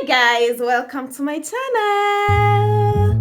guys, welcome to my channel.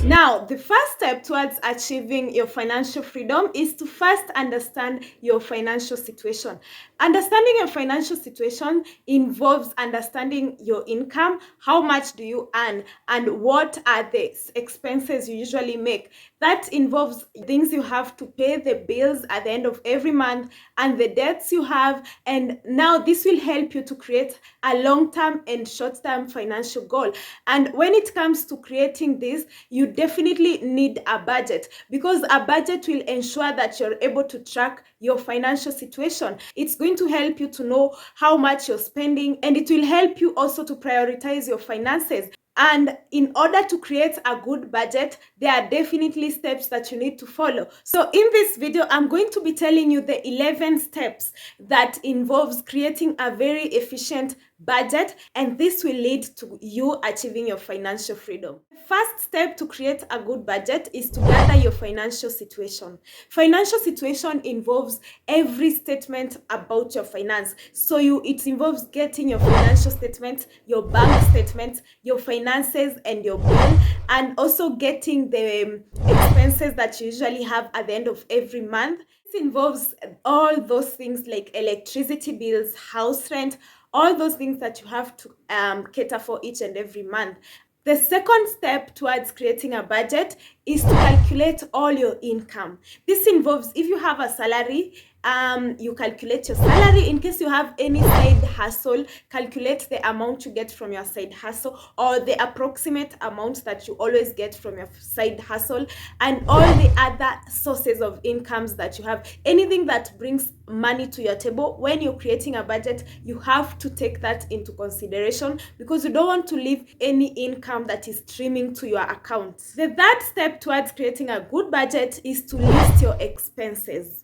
Now, the first step towards achieving your financial freedom is to first understand your financial situation. Understanding your financial situation involves understanding your income, how much do you earn, and what are the expenses you usually make. That involves things you have to pay, the bills at the end of every month, and the debts you have. And now this will help you to create a long-term and short-term financial goal. And when it comes to creating this, you definitely need a budget, because a budget will ensure that you're able to track your financial situation. It's going to help you to know how much you're spending, and it will help you also to prioritize your finances. And in order to create a good budget, there are definitely steps that you need to follow. So in this video, I'm going to be telling you the 11 steps that involves creating a very efficient budget, and this will lead to you achieving your financial freedom. The first step to create a good budget is to gather your financial situation. Financial situation involves every statement about your finance. So it involves getting your financial statement, your bank statement, your finances and your bill, and also getting the expenses that you usually have at the end of every month. This involves all those things like electricity bills, house rent, all those things that you have to cater for each and every month. The second step towards creating a budget is to calculate all your income. This involves, if you have a salary, you calculate your salary. In case you have any side hustle, calculate the amount you get from your side hustle, or the approximate amount that you always get from your side hustle, and all the other sources of incomes that you have. Anything that brings money to your table, when you're creating a budget, you have to take that into consideration, because you don't want to leave any income that is streaming to your account. The third step towards creating a good budget is to list your expenses.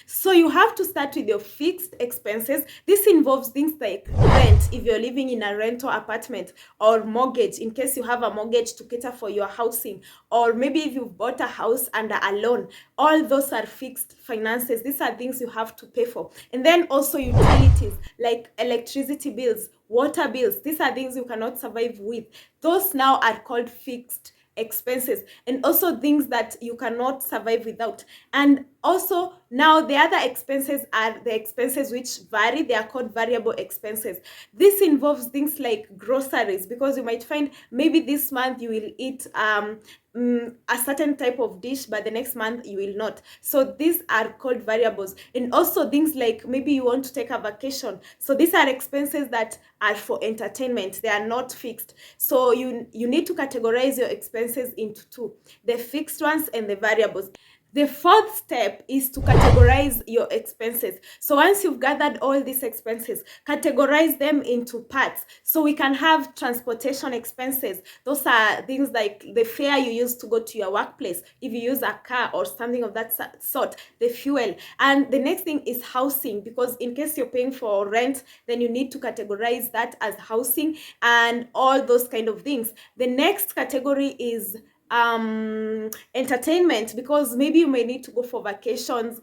So you have to start with your fixed expenses. This involves things like rent, if you're living in a rental apartment, or mortgage, in case you have a mortgage to cater for your housing, or maybe if you've bought a house under a loan. All those are fixed finances. These are things you have to pay for. And then also utilities like electricity bills, water bills. These are things you cannot survive with. Those now are called fixed expenses, and also things that you cannot survive without. And also now the other expenses are the expenses which vary. They are called variable expenses. This involves things like groceries, because you might find maybe this month you will eat a certain type of dish, but the next month you will not. So these are called variables. And also things like maybe you want to take a vacation, so these are expenses that are for entertainment. They are not fixed. So you need to categorize your expenses into two: the fixed ones and the variables. The fourth step is to categorize your expenses. So once you've gathered all these expenses, categorize them into parts. So we can have transportation expenses. Those are things like the fare you use to go to your workplace, if you use a car or something of that sort, the fuel. And the next thing is housing, because in case you're paying for rent, then you need to categorize that as housing and all those kind of things. The next category is entertainment, because maybe you may need to go for vacations.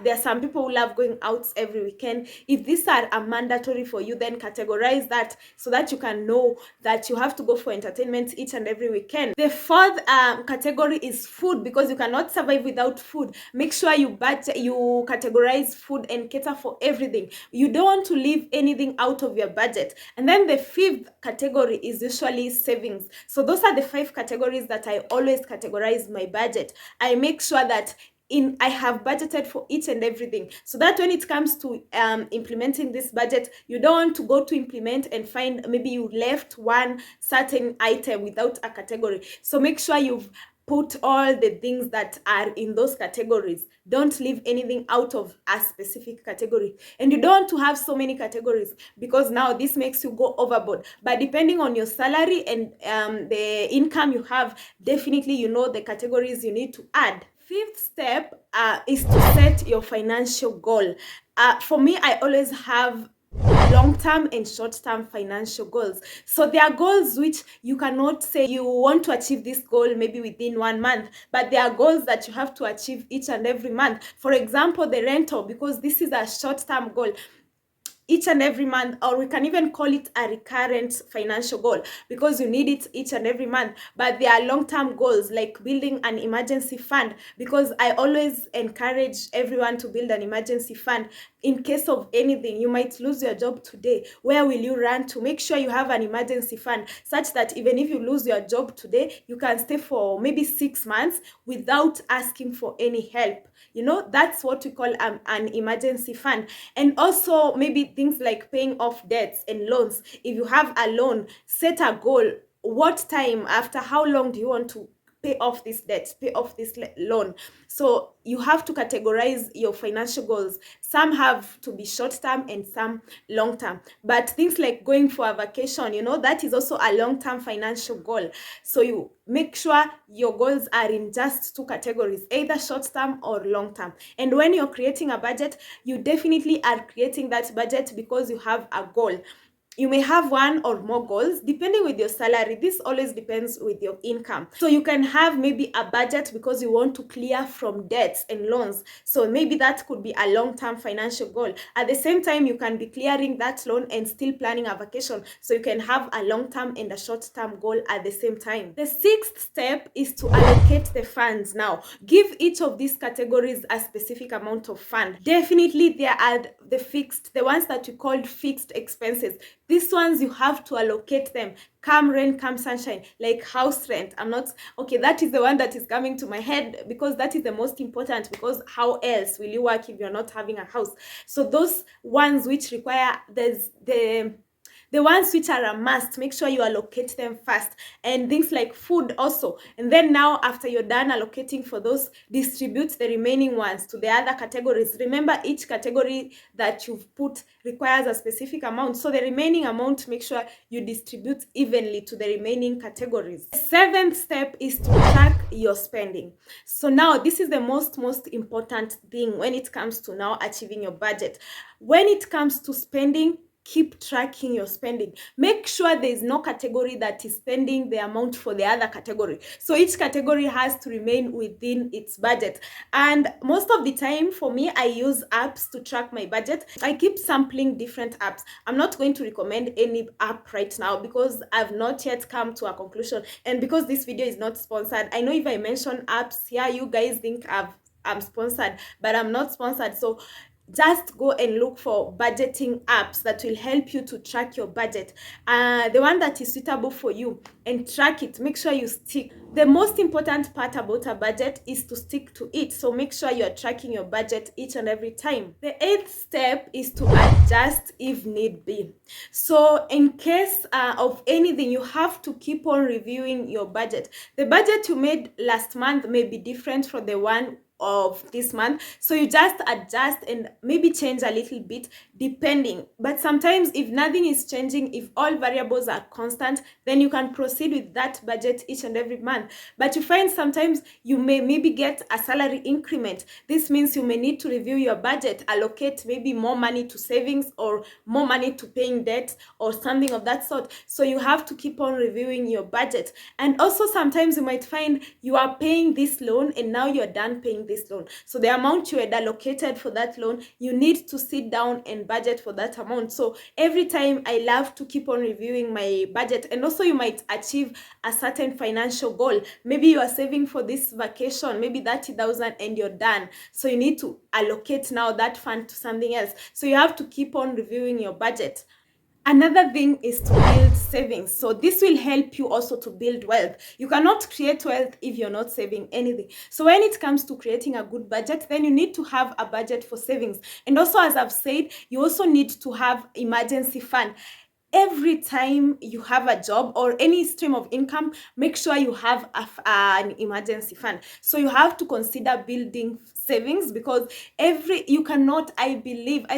There are some people who love going out every weekend. If these are mandatory for you, then categorize that so that you can know that you have to go for entertainment each and every weekend. The fourth category is food, because you cannot survive without food. Make sure you categorize food and cater for everything. You don't want to leave anything out of your budget. And then the fifth category is usually savings. So those are the 5 categories that I always categorize my budget. I make sure that I have budgeted for each and everything, so that when it comes to implementing this budget, you don't want to go to implement and find maybe you left one certain item without a category. So make sure you've put all the things that are in those categories. Don't leave anything out of a specific category. And you don't want to have so many categories, because now this makes you go overboard. But depending on your salary and the income you have, definitely you know the categories you need to add. Fifth step is to set your financial goal. For me, I always have long-term and short-term financial goals. So there are goals which you cannot say you want to achieve this goal maybe within 1 month, but there are goals that you have to achieve each and every month. For example, the rental, because this is a short-term goal, each and every month, or we can even call it a recurrent financial goal because you need it each and every month. But there are long-term goals like building an emergency fund, because I always encourage everyone to build an emergency fund in case of anything. You might lose your job today. Where will you run to? Make sure you have an emergency fund such that even if you lose your job today, you can stay for maybe 6 months without asking for any help. That's what we call an emergency fund. And also maybe things like paying off debts and loans. If you have a loan, set a goal. What time, after how long do you want to pay off this debt, pay off this loan? So you have to categorize your financial goals. Some have to be short-term and some long-term. But things like going for a vacation, that is also a long-term financial goal. So you make sure your goals are in just two categories, either short-term or long-term. And when you're creating a budget, you definitely are creating that budget because you have a goal. You may have one or more goals depending with your salary. This always depends with your income. So you can have maybe a budget because you want to clear from debts and loans. So maybe that could be a long-term financial goal. At the same time, you can be clearing that loan and still planning a vacation. So you can have a long-term and a short-term goal at the same time. The sixth step is to allocate the funds. Now, give each of these categories a specific amount of fund. Definitely there are the ones that we call fixed expenses. These ones you have to allocate them. Come rain, come sunshine, like house rent. That is the one that is coming to my head because that is the most important, because how else will you work if you're not having a house? So those ones which require the ones which are a must, make sure you allocate them first. And things like food also. And then now, after you're done allocating for those, distribute the remaining ones to the other categories. Remember, each category that you've put requires a specific amount. So the remaining amount, make sure you distribute evenly to the remaining categories. The seventh step is to track your spending. So now, this is the most important thing when it comes to now achieving your budget. When it comes to spending, keep tracking your spending. Make sure there is no category that is spending the amount for the other category. So each category has to remain within its budget. And most of the time, for me, I use apps to track my budget. I keep sampling different apps. I'm not going to recommend any app right now because I've not yet come to a conclusion. And because this video is not sponsored, I know if I mention apps here, you guys think I'm sponsored, but I'm not sponsored. So just go and look for budgeting apps that will help you to track your budget, the one that is suitable for you, and track it. Make sure you stick. The most important part about a budget is to stick to it. So make sure you're tracking your budget each and every time. The eighth step is to adjust if need be. So in case of anything, you have to keep on reviewing your budget. The budget you made last month may be different from the one of this month, so you just adjust and maybe change a little bit depending. But sometimes if nothing is changing, if all variables are constant, then you can proceed with that budget each and every month. But you find sometimes you may maybe get a salary increment. This means you may need to review your budget, allocate maybe more money to savings or more money to paying debt or something of that sort. So you have to keep on reviewing your budget. And also sometimes you might find you are paying this loan and now you're done paying this loan. So the amount you had allocated for that loan, you need to sit down and budget for that amount. So every time I love to keep on reviewing my budget. And also you might achieve a certain financial goal. Maybe you are saving for this vacation, maybe 30,000, and you're done. So you need to allocate now that fund to something else. So you have to keep on reviewing your budget. Another thing is to build savings. So this will help you also to build wealth. You cannot create wealth if you're not saving anything. So when it comes to creating a good budget, then you need to have a budget for savings. And also, as I've said, you also need to have emergency fund. Every time you have a job or any stream of income, make sure you have an emergency fund. So you have to consider building savings, because I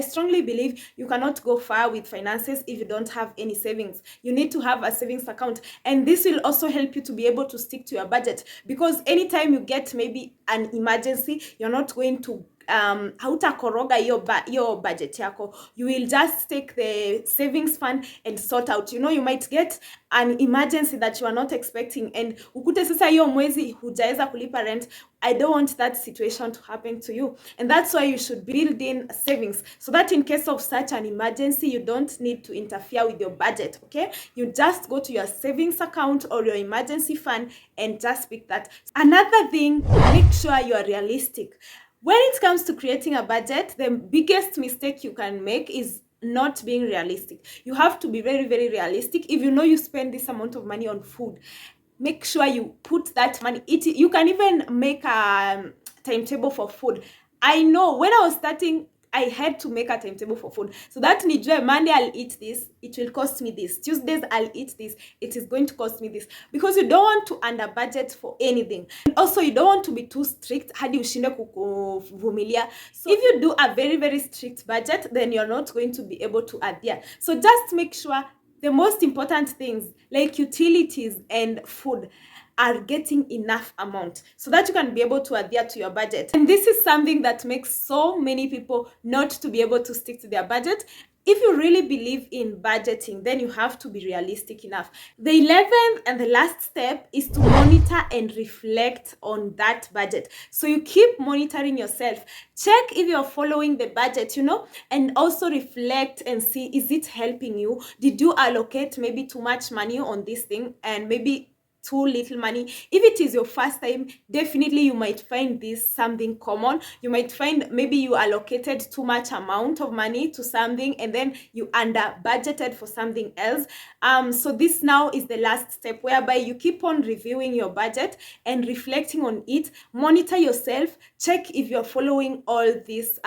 strongly believe you cannot go far with finances if you don't have any savings. You need to have a savings account, and this will also help you to be able to stick to your budget, because anytime you get maybe an emergency, you're not going to hautakoroga your budget yako. You will just take the savings fund and sort out. You might get an emergency that you are not expecting, and ukute sasa hiyo mwezi hujaweza kulipa rent. I don't want that situation to happen to you, and that's why you should build in savings, so that in case of such an emergency, you don't need to interfere with your budget. Okay, you just go to your savings account or your emergency fund and just pick that. Another thing, make sure you are realistic. When it comes to creating a budget, the biggest mistake you can make is not being realistic. You have to be very, very realistic. If you know you spend this amount of money on food, make sure you put that money. You can even make a timetable for food. I know when I was starting, I had to make a timetable for food, so that Monday I'll eat this, it will cost me this. Tuesdays I'll eat this, it is going to cost me this, because you don't want to under budget for anything. And also you don't want to be too strict hadi ushinde kuvumilia. So if you do a very, very strict budget, then you're not going to be able to adhere. So just make sure the most important things like utilities and food are getting enough amount, so that you can be able to adhere to your budget. And this is something that makes so many people not to be able to stick to their budget. If you really believe in budgeting, then you have to be realistic enough. The 11th and the last step is to monitor and reflect on that budget. So you keep monitoring yourself. Check if you're following the budget, and also reflect and see, is it helping you? Did you allocate maybe too much money on this thing and maybe too little money? If it is your first time, definitely you might find this something common. You might find maybe you allocated too much amount of money to something and then you under budgeted for something else. So this now is the last step, whereby you keep on reviewing your budget and reflecting on it. Monitor yourself, check if you're following all these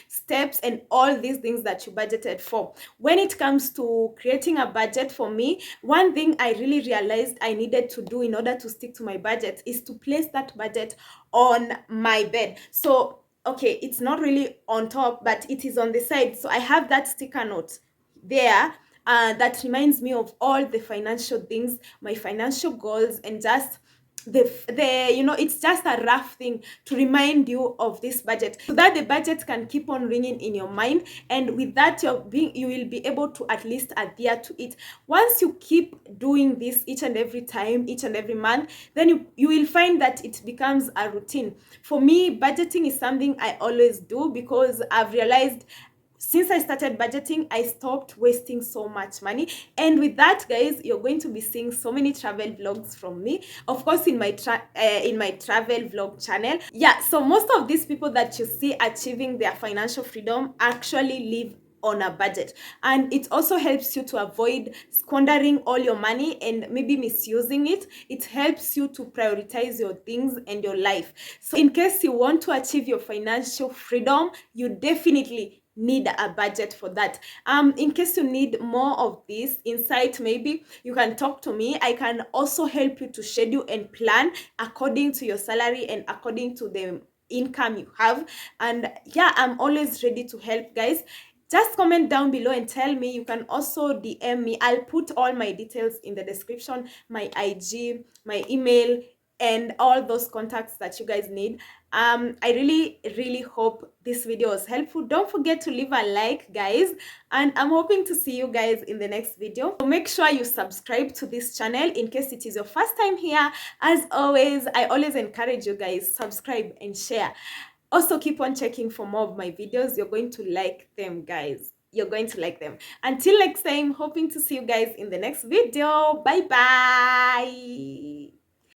steps and all these things that you budgeted for. When it comes to creating a budget, for me, one thing I really realized I needed to do in order to stick to my budget is to place that budget on my bed. So okay, it's not really on top, but it is on the side. So I have that sticker note there that reminds me of all the financial things, my financial goals, and just it's just a rough thing to remind you of this budget, so that the budget can keep on ringing in your mind, and with that you will be able to at least adhere to it. Once you keep doing this each and every time, each and every month, then you will find that it becomes a routine. For me, budgeting is something I always do, because I've realized since I started budgeting, I stopped wasting so much money. And with that, guys, you're going to be seeing so many travel vlogs from me, of course, in my travel vlog channel. Yeah, so most of these people that you see achieving their financial freedom actually live on a budget, and it also helps you to avoid squandering all your money and maybe misusing it. It helps you to prioritize your things and your life. So in case you want to achieve your financial freedom, you definitely need a budget for that. In case you need more of this insight, maybe you can talk to me. I can also help you to schedule and plan according to your salary and according to the income you have. And yeah, I'm always ready to help, guys. Just comment down below and tell me. You can also DM me. I'll put all my details in the description, my IG, my email, and all those contacts that you guys need. I really hope this video was helpful. Don't forget to leave a like, guys, and I'm hoping to see you guys in the next video. So make sure you subscribe to this channel in case it is your first time here. As always, I always encourage you guys, subscribe and share. Also, keep on checking for more of my videos. You're going to like them, guys. You're going to like them. Until next time, hoping to see you guys in the next video. Bye bye.